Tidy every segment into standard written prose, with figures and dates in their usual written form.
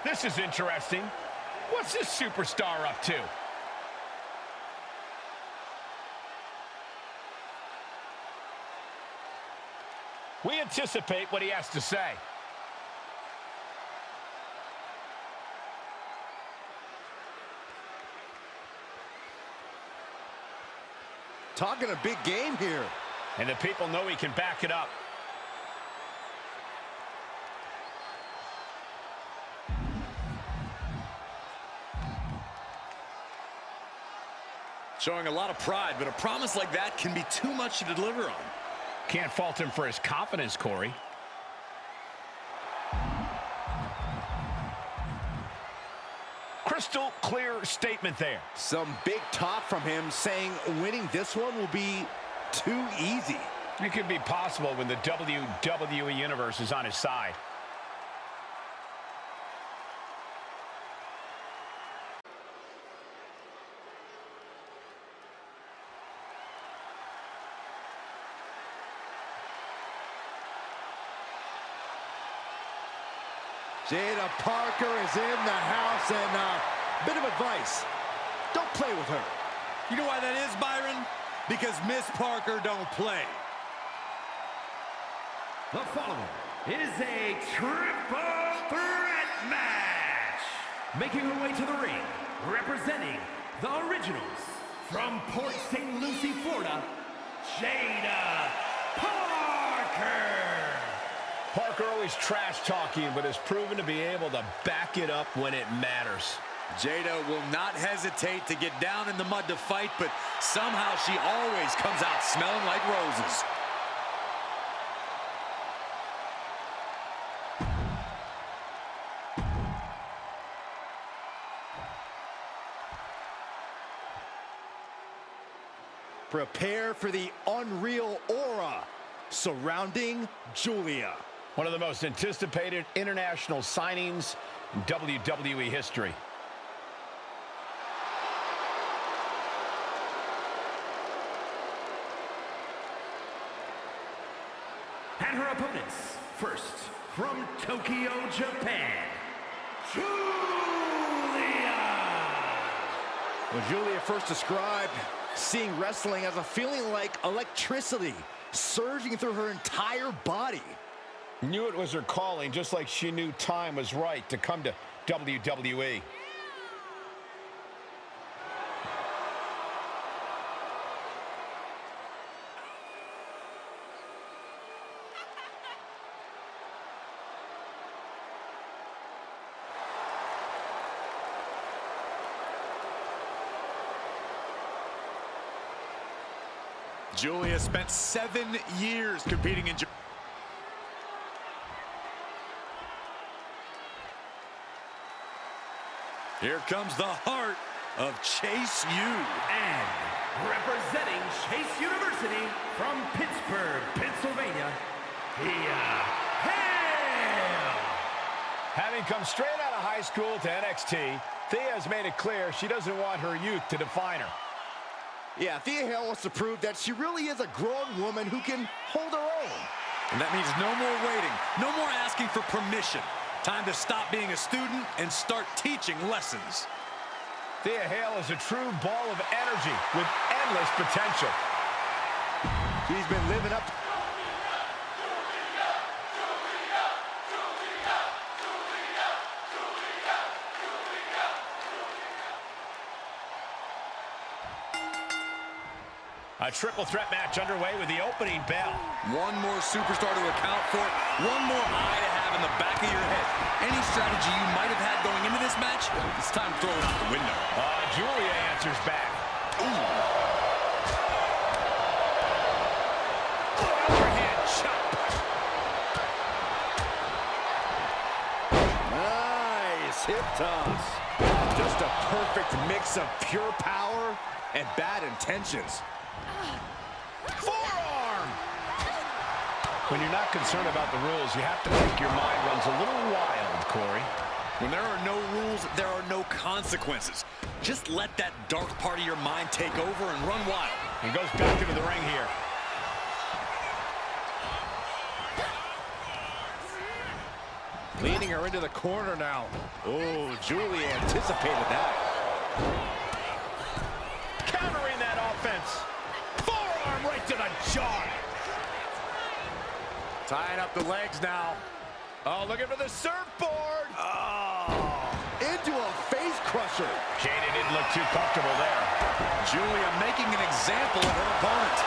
This is interesting. What's this superstar up to? We anticipate what he has to say. Talking a big game here. And the people know he can back it up. Showing a lot of pride, but a promise like that can be too much to deliver on. Can't fault him for his confidence, Corey. Crystal clear statement there. Some big talk from him saying winning this one will be too easy. It could be possible when the WWE Universe is on his side. Jada Parker is in the house, and a bit of advice. Don't play with her. You know why that is, Byron? Because Miss Parker don't play. The following is a triple threat match. Making her way to the ring, representing the Originals from Port St. Lucie, Florida, Jada Parker. Parker always trash-talking, but has proven to be able to back it up when it matters. Jada will not hesitate to get down in the mud to fight, but somehow she always comes out smelling like roses. Prepare for the unreal aura surrounding Julia. One of the most anticipated international signings in WWE history. And her opponents, first from Tokyo, Japan, Julia. When Julia first described seeing wrestling as a feeling like electricity surging through her entire body. Knew it was her calling, just like she knew time was right to come to WWE. Julia spent 7 years competing in Japan. Here comes the heart of Chase U. And representing Chase University from Pittsburgh, Pennsylvania, Thea Hale. Having come straight out of high school to NXT, Thea has made it clear she doesn't want her youth to define her. Yeah, Thea Hale wants to prove that she really is a grown woman who can hold her own. And that means no more waiting, no more asking for permission. Time to stop being a student and start teaching lessons. Thea Hale is a true ball of energy with endless potential. She's been living up. A triple threat match underway with the opening bell. One more superstar to account for, one more eye to have in the back of your head. Any strategy you might have had going into this match, it's time to throw it out the window. Julia answers back. Ooh. Overhand chop. Nice hip toss. Just a perfect mix of pure power and bad intentions. Forearm! When you're not concerned about the rules, you have to think your mind runs a little wild, Corey. When there are no rules, there are no consequences. Just let that dark part of your mind take over and run wild. And goes back into the ring here. Leading her into the corner now. Oh, Julie anticipated that. Countering that offense. Forearm right to the jaw. Tying up the legs now. Oh, looking for the surfboard. Oh, into a face crusher. Jada didn't look too comfortable there. Julia making an example of her opponent.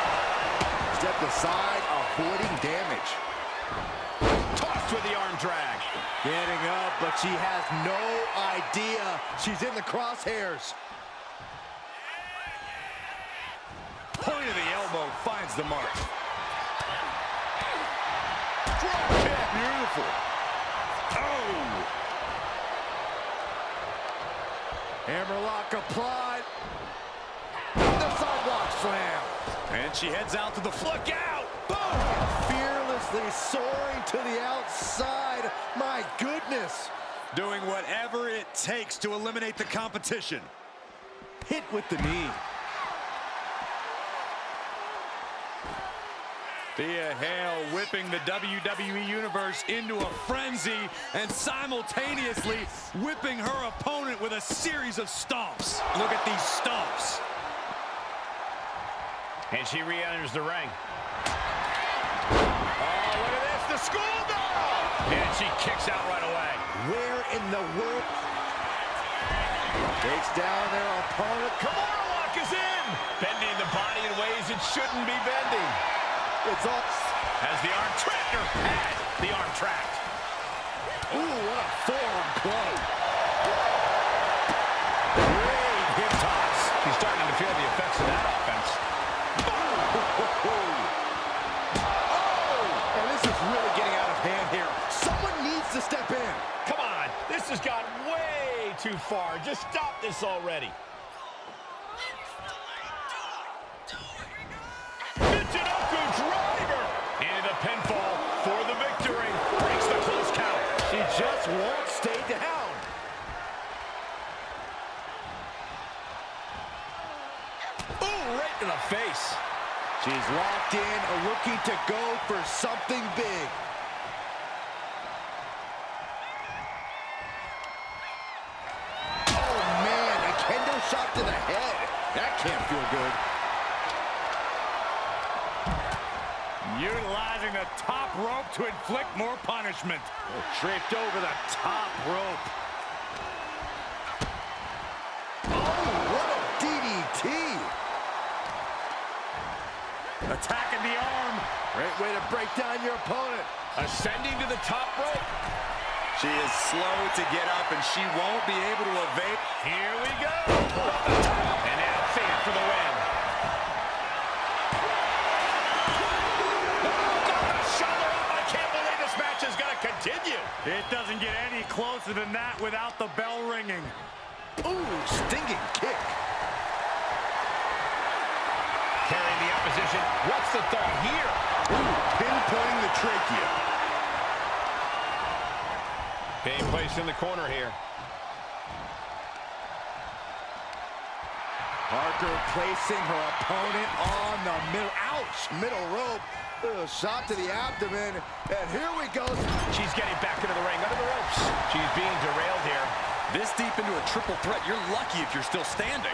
Stepped aside, avoiding damage. Tossed with the arm drag. Getting up, but she has no idea she's in the crosshairs. Point of the elbow finds the mark. Drop kick. Beautiful. Oh! Hammerlock applied. The sidewalk slam. And she heads out to the look out! Boom! Fearlessly soaring to the outside. My goodness. Doing whatever it takes to eliminate the competition. Hit with the knee. Thea Hale whipping the WWE Universe into a frenzy and simultaneously whipping her opponent with a series of stomps. Look at these stomps. And she re-enters the ring. Oh, look at this, the schoolgirl! And she kicks out right away. Where in the world? Takes down their opponent. Kimura lock is in! Bending the body in ways it shouldn't be bending. It's up. As the arm trapped her, had the arm trapped. Ooh, what a forearm club. Great hip toss. She's starting to feel the effects of that offense. Oh! And this is really getting out of hand here. Someone needs to step in. Come on, this has gone way too far. Just stop this already. Michinoku driver! And a pinfall for the victory. Breaks the close count. She just won't stay down. Ooh, right to the face. She's locked in, looking to go for something big. Oh, man, a kendo shot to the head. That can't feel good. Utilizing the top rope to inflict more punishment. Draped over the top rope. Oh, what a DDT. Attacking the arm. Great way to break down your opponent. Ascending to the top rope. She is slow to get up, and she won't be able to evade. Here we go. And now Thea for the win. I can't believe this match is going to continue. It doesn't get any closer than that without the bell ringing. Ooh, stinging kick. Carrying the opposition. What's the thought here? Ooh, pinpointing the trachea. Being placed in the corner here. Parker placing her opponent on the middle. Ouch, middle rope. Little shot to the abdomen. And here we go. She's getting back into the ring under the ropes. She's being derailed here. This deep into a triple threat, you're lucky if you're still standing.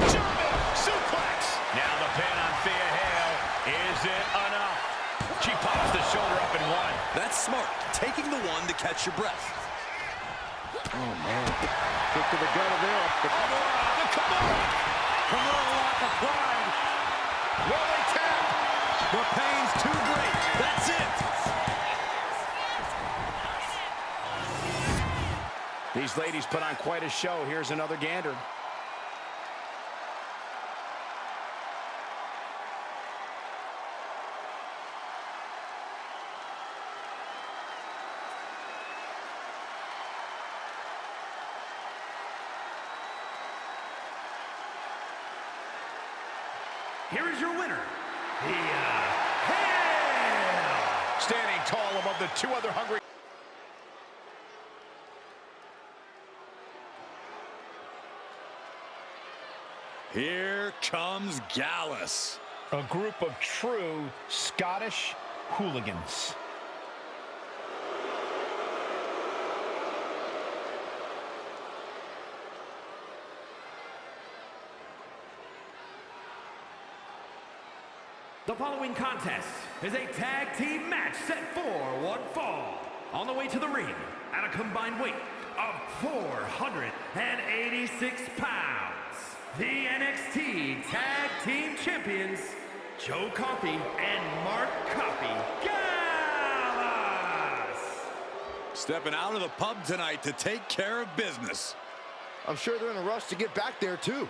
German suplex. Now the pin on Thea Hale. Is it enough? She pops the shoulder up in one. That's smart. Taking the one to catch your breath. Oh, man. Kick to the gut of there. The Kimura. Kimura lock applied. Will they tap? The pain's too great. That's it. These ladies put on quite a show. Here's another gander. Here is your winner, Thea Hale. Standing tall above the two other hungry. Here comes Gallus. A group of true Scottish hooligans. The following contest is a tag team match set for one fall. On the way to the ring at a combined weight of 486 pounds, the NXT Tag Team Champions, Joe Coffey and Mark Coffey Gallas. Stepping out of the pub tonight to take care of business. I'm sure they're in a rush to get back there, too.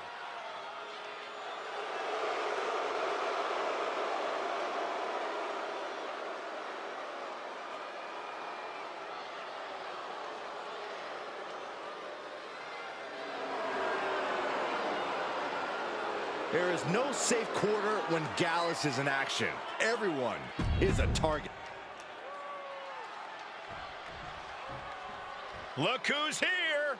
There is no safe quarter when Gallas is in action. Everyone is a target. Look who's here.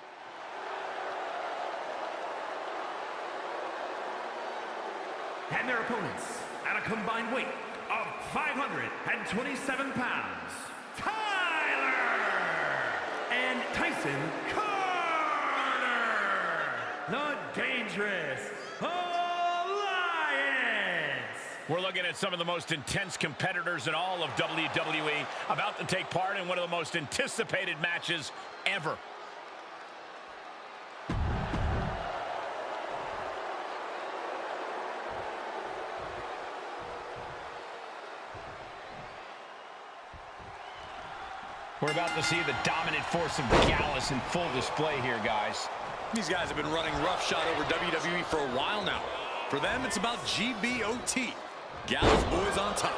And their opponents at a combined weight of 527 pounds, Tyler and Tyson Carter, the Dangerous Alliance. We're looking at some of the most intense competitors in all of WWE about to take part in one of the most anticipated matches ever. We're about to see the dominant force of Gallus in full display here, guys. These guys have been running roughshod over WWE for a while now. For them, it's about GBOT. Gallus boys on top.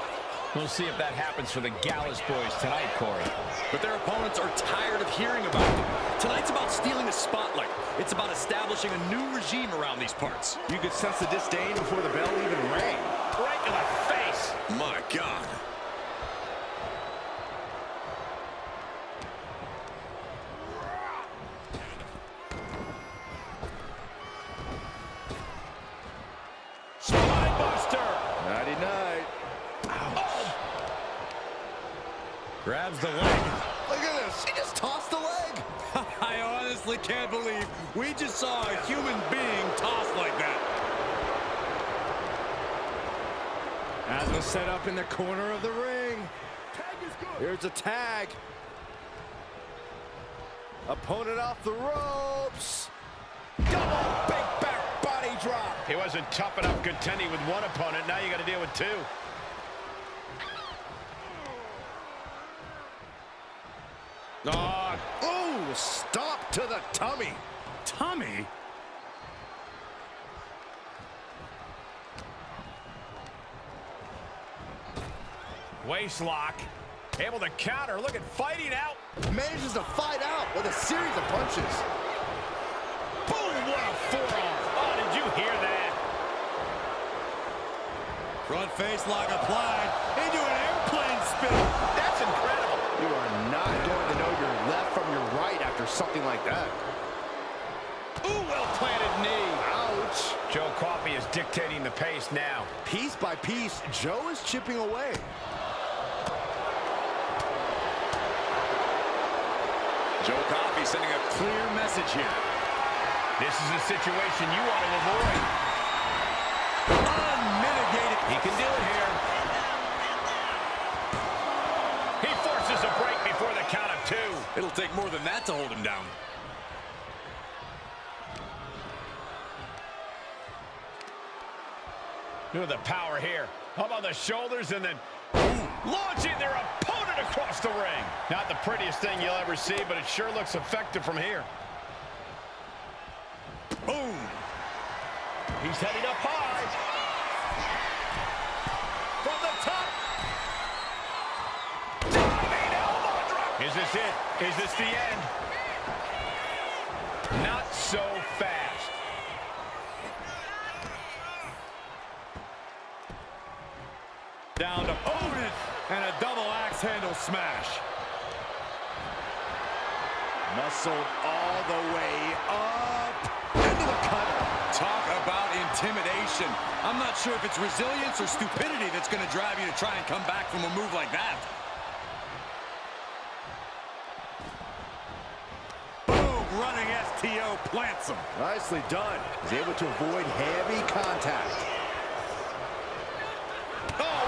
We'll see if that happens for the Gallus boys tonight, Corey. But their opponents are tired of hearing about them. Tonight's about stealing the spotlight. It's about establishing a new regime around these parts. You could sense the disdain before the bell even rang. Right in the face. My God. Nighty-night. Oh. Grabs the leg. Look at this. He just tossed the leg. I honestly can't believe we just saw a human being tossed like that. As was set up in the corner of the ring. Tag is good. Here's a tag. Opponent off the ropes. Double big back body drop. He wasn't tough enough contending with one opponent. Now you got to deal with two. Oh, stop to the tummy. Tummy? Waist lock. Able to counter. Look at fighting out. Manages to fight out with a series of punches. Boom, what a forearm. Oh, did you hear that? Front face lock applied into an airplane spin. That's incredible. You are not going to know your left from your right after something like that. Ooh, well-planted knee. Ouch. Joe Coffey is dictating the pace now. Piece by piece, Joe is chipping away. Joe Coffey sending a clear message here. This is a situation you want to avoid. Unmitigated. He can do it here. He forces a break before the count of two. It'll take more than that to hold him down. Look at the power here. Up on the shoulders and then launching their opponent across the ring. Not the prettiest thing you'll ever see, but it sure looks effective from here. Boom. He's heading up high. From the top. Diving elbow drop. Is this it? Is this the end? Not so fast. Down to Odin and a double axe handle smash. Muscled all the way up into the cutter. Talk about intimidation. I'm not sure if it's resilience or stupidity that's going to drive you to try and come back from a move like that. Boom, running STO plants him. Nicely done. He's able to avoid heavy contact. Oh,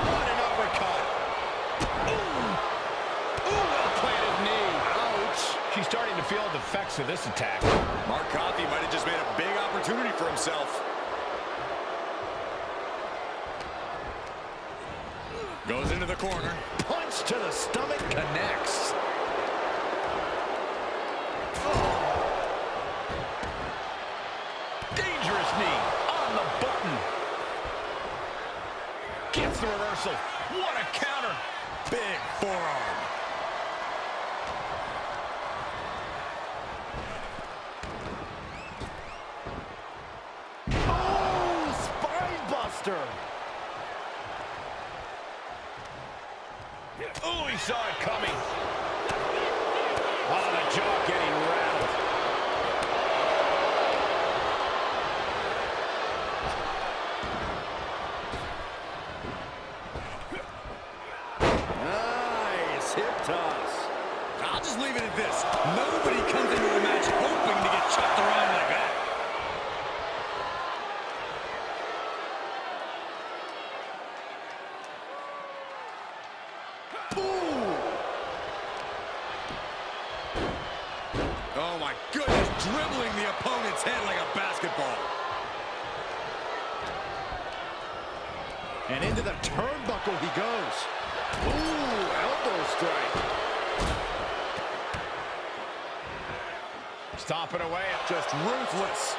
He's starting to feel the effects of this attack. Mark Coffey might have just made a big opportunity for himself. Goes into the corner. Punch to the stomach connects. Dangerous knee on the button. Gets the reversal. What a counter. Big forearm. Oh, spine buster. Oh, he saw it coming. Oh, the jaw getting rattled. Nice hip toss. I'll just leave it at this. Nobody comes into a match hoping to get chucked around like that. Oh my goodness, dribbling the opponent's head like a basketball. And into the turnbuckle he goes. Ooh, elbow strike. Stomping away. Just ruthless.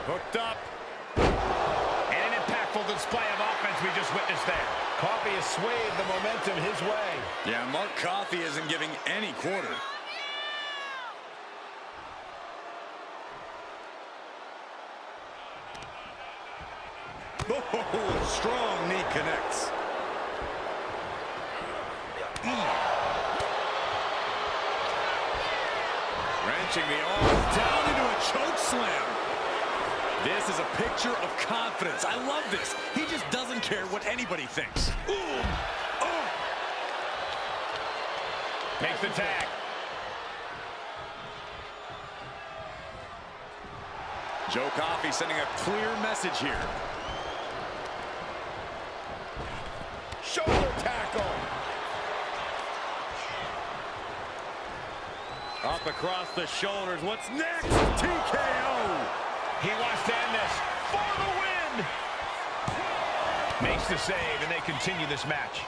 Hooked up. And an impactful display of offense we just witnessed there. Coffey has swayed the momentum his way. Yeah, Mark Coffey isn't giving any quarter. Oh, strong knee connects. Wrenching the arm down into a choke slam. This is a picture of confidence. I love this. He just doesn't care what anybody thinks. Ooh. Oh. Makes the tag. Joe Coffey sending a clear message here. Shoulder tackle. Up across the shoulders. What's next? TKO. He wants to end this for the win. Makes the save, and they continue this match.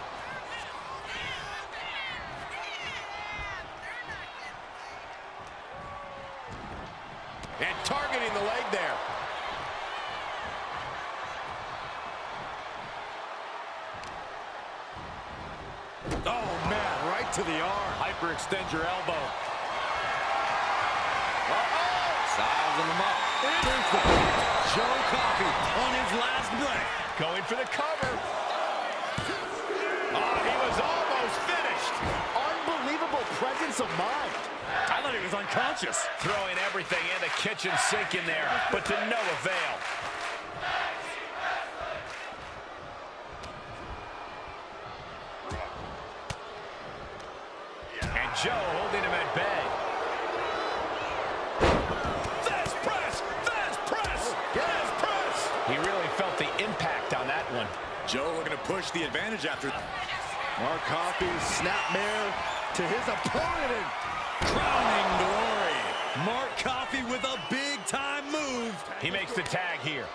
And targeting the leg there. Oh, man, right to the arm. Hyperextend your elbow. Sizing him up. Joe Coffey on his last breath. Going for the cover. Oh, he was almost finished. Unbelievable presence of mind. I thought he was unconscious. Throwing everything in the kitchen sink in there, but to no avail. And Joe holding him at bay. Fast press! Fast press! Fast press! He really felt the impact on that one. Joe looking to push the advantage after. Mark Coffey's snapmare to his opponent. And Crowning glory. Mark Coffey with a big-time move. He makes the tag here.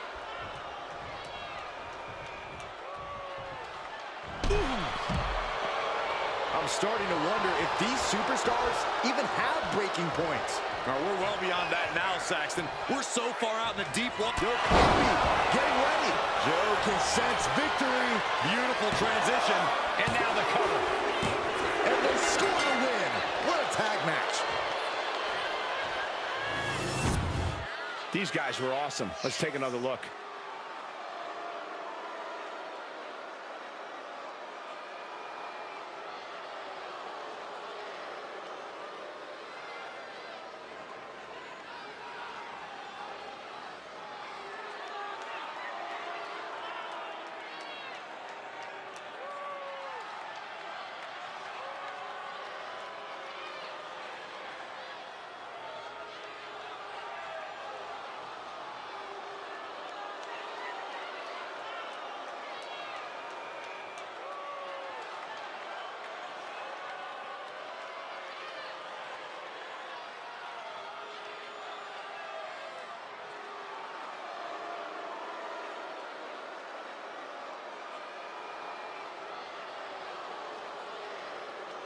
I'm starting to wonder if these superstars even have breaking points. We're well beyond that now, Saxton. We're so far out in the deep water. Joe Coffey getting ready. Joe can sense victory. Beautiful transition. And now the cover. And they score the win. What a tag match. These guys were awesome. Let's take another look.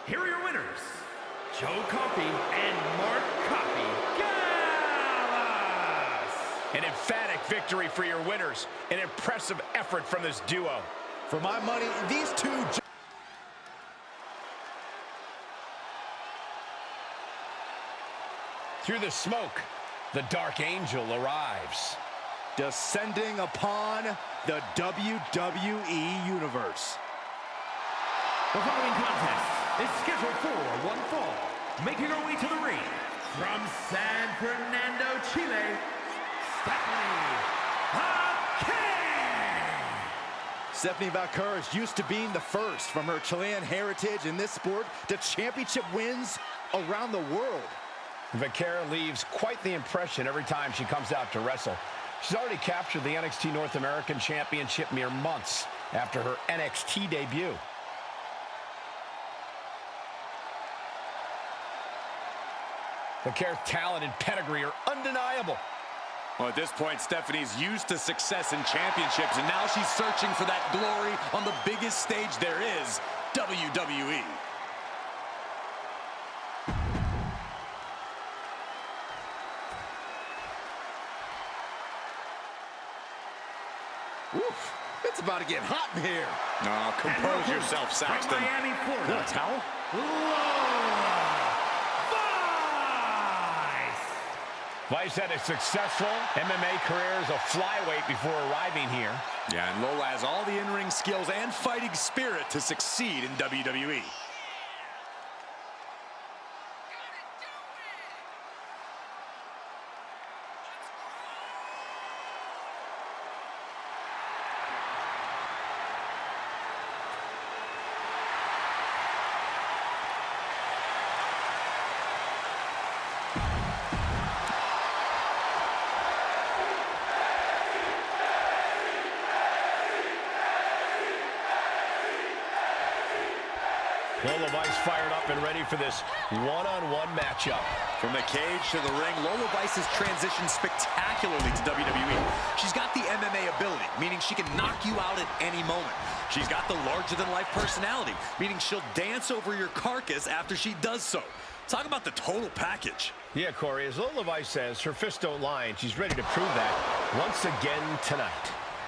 here are your winners, Joe Coffey and Mark Coffey Gallas. An emphatic victory for your winners. An impressive effort from this duo. For my money, these two... Through the smoke, the Dark Angel arrives. Descending upon the WWE Universe. The following contest is scheduled for one fall. Making her way to the ring from San Fernando, Chile, Stephanie Vacquer. Stephanie Vacquer is used to being the first from her Chilean heritage in this sport to championship wins around the world. Vacquer leaves quite the impression every time she comes out to wrestle. She's already captured the NXT North American Championship mere months after her NXT debut. Vacquer's talent and pedigree are undeniable. Well, at this point, Stephanie's used to success in championships, and now she's searching for that glory on the biggest stage there is, WWE. Oof, it's about to get hot in here. Oh, compose yourself, Saxton. From Miami, Florida. Is that a towel? Vice had a successful MMA career as a flyweight before arriving here. Yeah, and Lola has all the in-ring skills and fighting spirit to succeed in WWE. Lola Vice fired up and ready for this one-on-one matchup. From the cage to the ring, Lola Vice has transitioned spectacularly to WWE. She's got the MMA ability, meaning she can knock you out at any moment. She's got the larger-than-life personality, meaning she'll dance over your carcass after she does so. Talk about the total package. Yeah, Corey, as Lola Vice says, her fists don't lie, and she's ready to prove that once again tonight.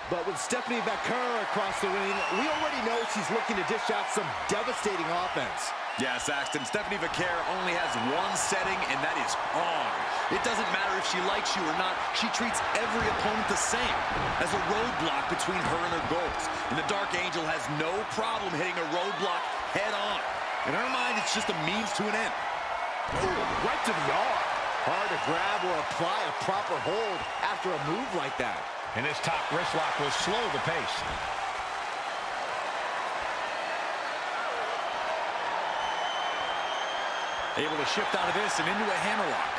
But with Stephanie Vacquer across the ring, we already know she's looking to dish out some devastating offense. Yeah, Saxton, Stephanie Vacquer only has one setting, and that is on. It doesn't matter if she likes you or not. She treats every opponent the same, as a roadblock between her and her goals. And the Dark Angel has no problem hitting a roadblock head on. In her mind, it's just a means to an end. Ooh, right to the arm. Hard to grab or apply a proper hold after a move like that. And his top wrist lock will slow the pace. Able to shift out of this and into a hammerlock.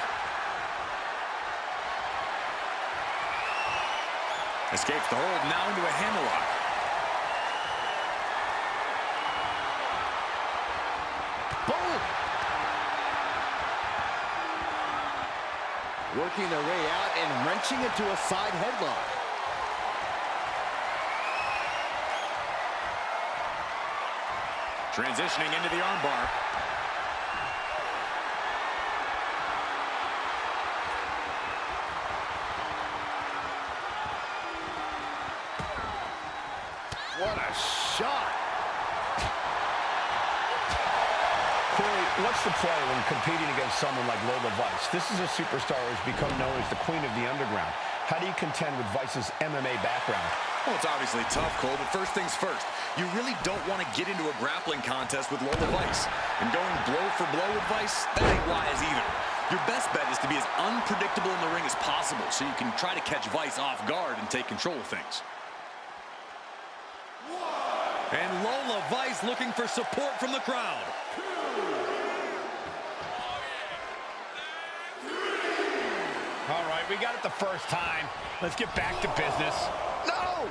Escapes the hold, now into a hammerlock. Boom! Working their way out and wrenching into a side headlock. Transitioning into the armbar. What a shot! Corey, what's the play when competing against someone like Lola Vice? This is a superstar who's become known as the Queen of the Underground. How do you contend with Vice's MMA background? Well, it's obviously tough, Cole, but first things first. You really don't want to get into a grappling contest with Lola Vice. And going blow for blow with Vice, that ain't wise either. Your best bet is to be as unpredictable in the ring as possible so you can try to catch Vice off guard and take control of things. And Lola Vice looking for support from the crowd. All right, we got it the first time. Let's get back to business. No!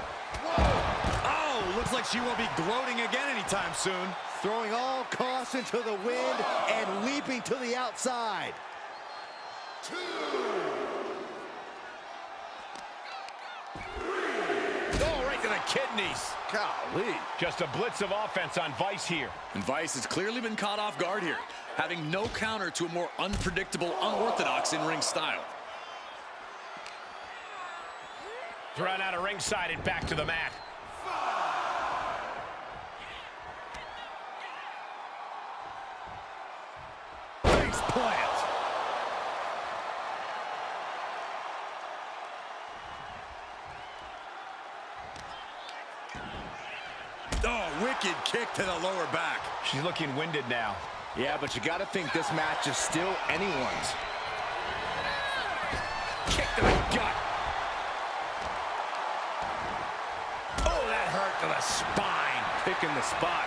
Oh, looks like she won't be gloating again anytime soon. Throwing all caution to the wind and leaping to the outside. Oh, right to the kidneys. Golly. Just a blitz of offense on Vice here. And Vice has clearly been caught off guard here, having no counter to a more unpredictable, unorthodox in-ring style. Thrown out of ringside and back to the mat. Face plant. Oh, wicked kick to the lower back. She's looking winded now. Yeah, but you got to think this match is still anyone's. Kick to the gut. Oh, that hurt to the spine. Picking the spot.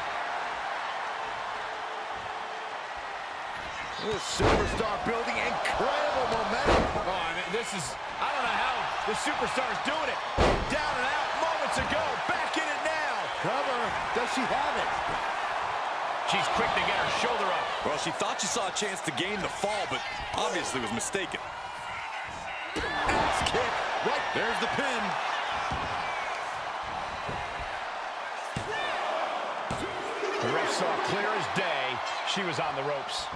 This superstar building incredible momentum. Oh, I mean, I don't know how the superstar's doing it. Down and out moments ago. Back in it now. Cover. Does she have it? She's quick to get her shoulder up. Well, she thought she saw a chance to gain the fall, but obviously was mistaken. Axe kick. Right. There's the pin. The ref saw clear as day she was on the ropes.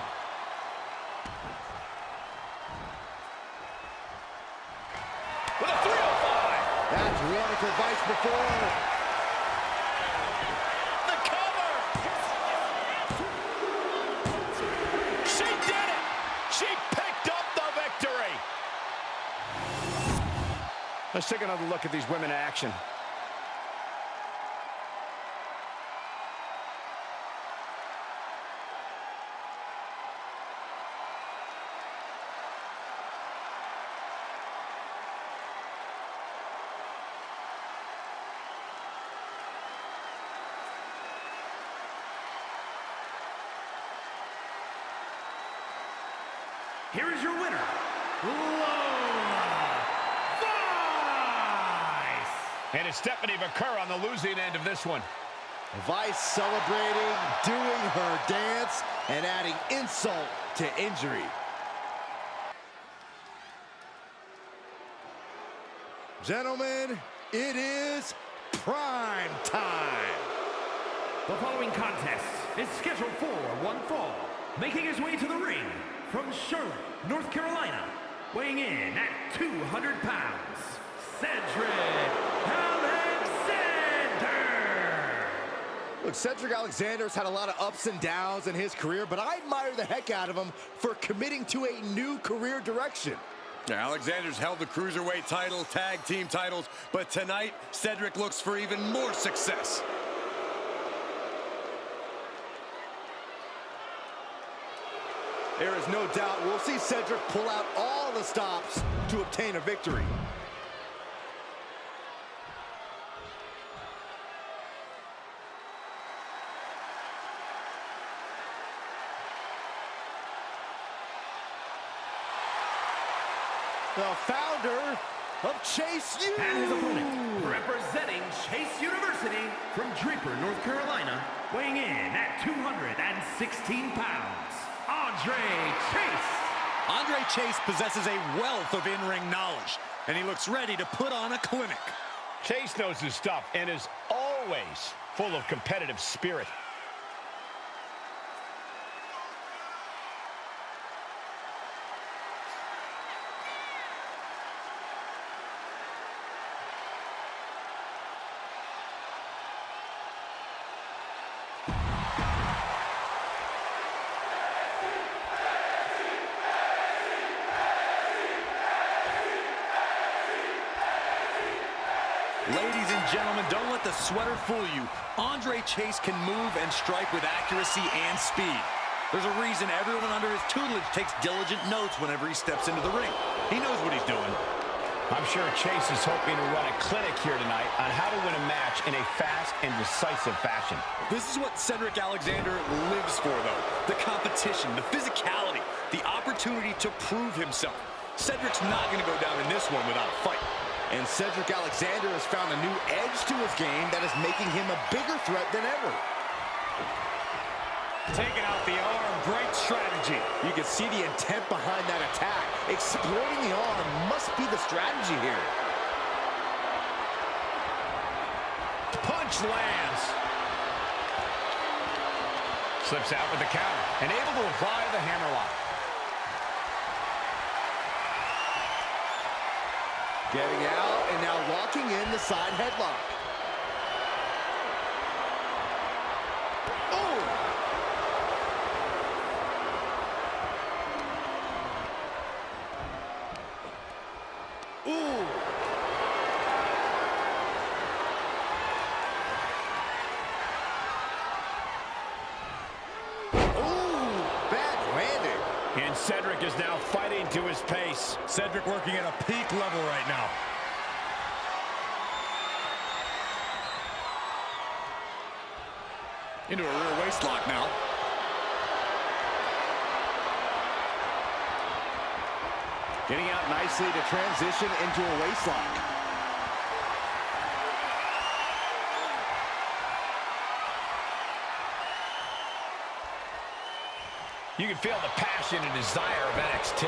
With a 305. That's wonderful Vice before. The cover. She did it. She picked up the victory. Let's take another look at these women in action. Here is your winner, Vice! And it's Stephanie McCurr on the losing end of this one. Vice celebrating, doing her dance, and adding insult to injury. Gentlemen, it is prime time. The following contest is scheduled for one fall. Making his way to the ring from Charlotte, North Carolina, weighing in at 200 pounds, Cedric Alexander. Look, Cedric Alexander's had a lot of ups and downs in his career, but I admire the heck out of him for committing to a new career direction. Yeah, Alexander's held the Cruiserweight title, tag team titles, but tonight, Cedric looks for even more success. There is no doubt we'll see Cedric pull out all the stops to obtain a victory. The founder of Chase U. And his opponent, representing Chase University from Draper, North Carolina, weighing in at 216 pounds, Andre Chase. Andre Chase possesses a wealth of in-ring knowledge, and he looks ready to put on a clinic. Chase knows his stuff and is always full of competitive spirit. Ladies and gentlemen, don't let the sweater fool you. Andre Chase can move and strike with accuracy and speed. There's a reason everyone under his tutelage takes diligent notes whenever he steps into the ring. He knows what he's doing. I'm sure Chase is hoping to run a clinic here tonight on how to win a match in a fast and decisive fashion. This is what Cedric Alexander lives for, though. The competition, the physicality, the opportunity to prove himself. Cedric's not going to go down in this one without a fight. And Cedric Alexander has found a new edge to his game that is making him a bigger threat than ever. Taking out the arm, great strategy. You can see the intent behind that attack. Exploiting the arm must be the strategy here. punch lands. Slips out with the counter and able to apply the hammerlock. Getting out and now locking in the side headlock. And Cedric is now fighting to his pace. Cedric working at a peak level right now. Into a rear waist lock now. Getting out nicely to transition into a waist lock. You can feel the passion and desire of NXT.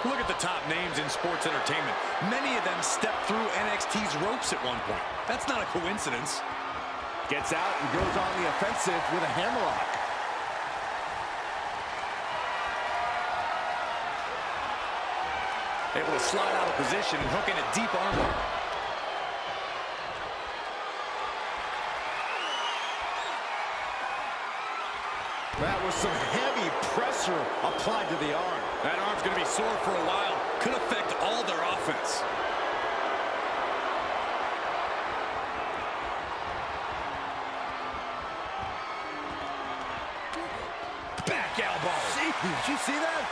Look at the top names in sports entertainment. Many of them stepped through NXT's ropes at one point. That's not a coincidence. Gets out and goes on the offensive with a hammerlock. Able to slide out of position and hook in a deep armbar. That was some heavy pressure applied to the arm. That arm's going to be sore for a while. Could affect all their offense. Back elbow. Did you see that?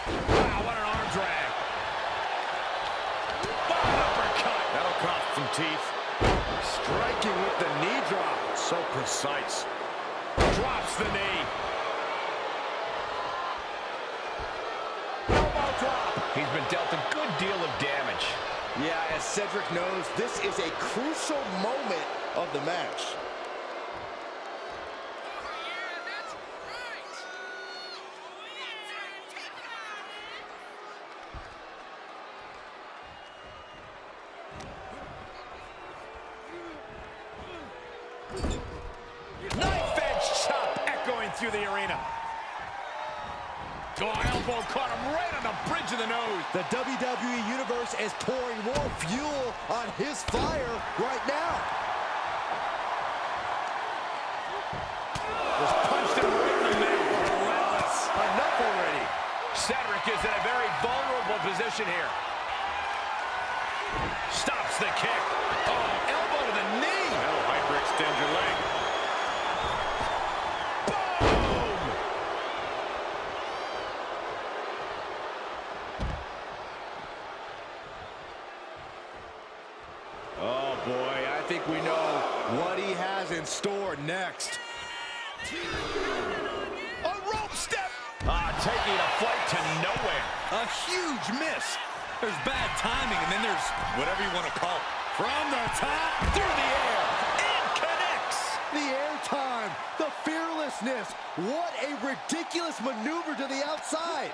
Wow, what an arm drag. Bottom uppercut. That'll cost some teeth. Striking with the knee drop. So precise. Drops the knee. Elbow drop. He's been dealt a good deal of damage. Yeah, as Cedric knows, this is a crucial moment of the match. Knife-edge chop echoing through the arena. Oh, elbow caught him right on the bridge of the nose. The WWE Universe is pouring more fuel on his fire right now. Just punched him right in the middle. Relentless. Enough already. Cedric is in a very vulnerable position here. Stops the kick. Oh, elbow to the knee. That'll hyperextend your leg. Boom! Oh, boy, I think we know what he has in store next. A rope step. Taking a flight to nowhere. A huge miss. There's bad timing, and then there's whatever you want to call it. From the top, Through the air. And connects. The airtime, the fearlessness. What a ridiculous maneuver to the outside.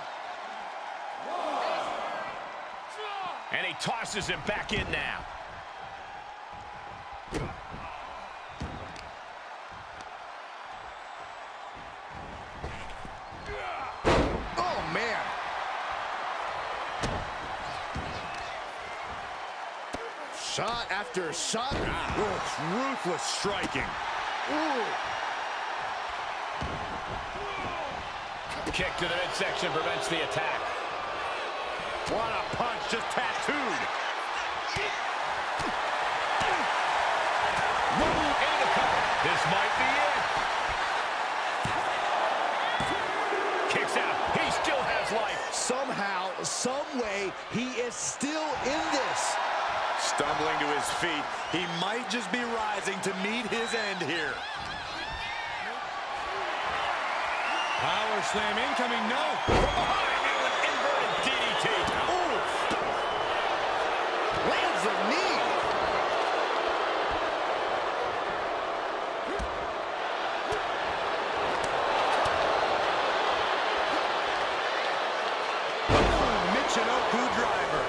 And he tosses him back in now. Oh, man. Shot after shot. ruthless striking. Ooh. Kick to the midsection prevents the attack. What a punch, just tattooed. Into the cover. This might be it. Kicks out. He still has life. Somehow, some way, he is still in this. Stumbling to his feet, he might just be rising to meet his end here. Power slam incoming, no. From behind into an inverted DDT. Ooh. Lands a knee. Michinoku driver.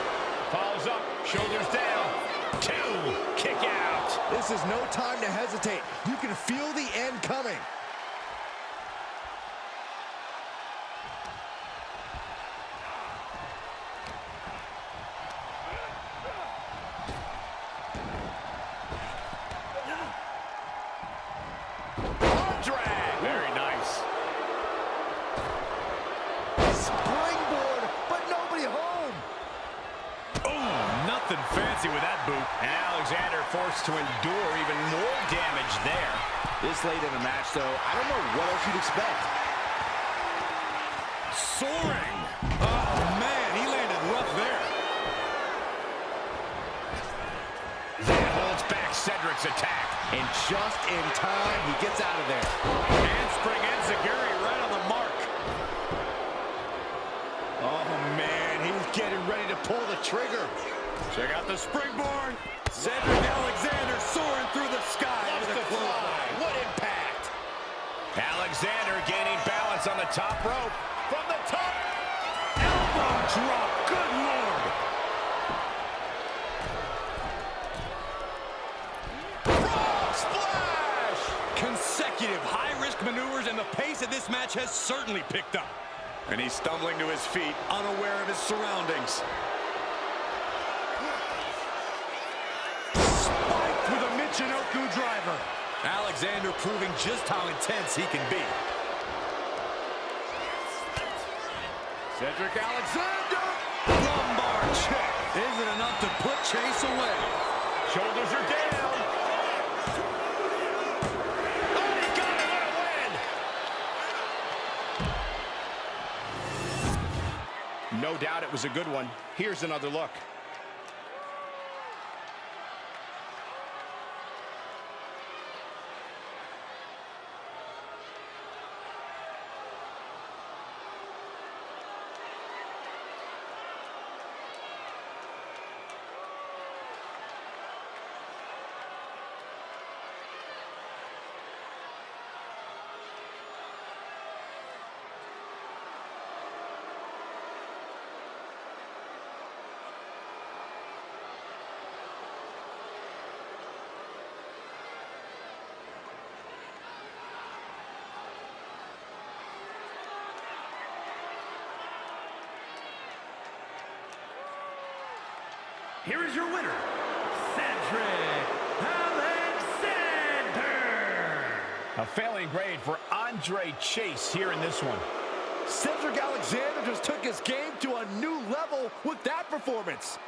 Follows up. Shoulders down. 2. Kick This is no time to hesitate. You can feel the end coming. Drag. Very nice. Springboard, but nobody home. Oh, nothing fancy with that boot. And Alexander forced to endure even more damage there. This late in the match, though, I don't know what else you'd expect. Soaring. Oh, man, he landed rough there. Then holds back Cedric's attack. And just in time, he gets out of there. Handspring enziguri right on the mark. Oh, man, he's getting ready to pull the trigger. Check out the springboard. Cedric Alexander soaring through the sky. Loves to fly. What impact. Alexander gaining balance on the top rope. From the top. Elbow drop. Good Lord. Splash! Consecutive high-risk maneuvers, and the pace of this match has certainly picked up. And he's stumbling to his feet, unaware of his surroundings. Spiked with a Michinoku driver. Alexander proving just how intense he can be. Cedric Alexander. Lumbar check isn't enough to put Chase away. Shoulders are down. Oh, he got it. What a win. No doubt it was a good one. Here's another look. Here is your winner, Cedric Alexander. A failing grade for Andre Chase here in this one. Cedric Alexander just took his game to a new level with that performance.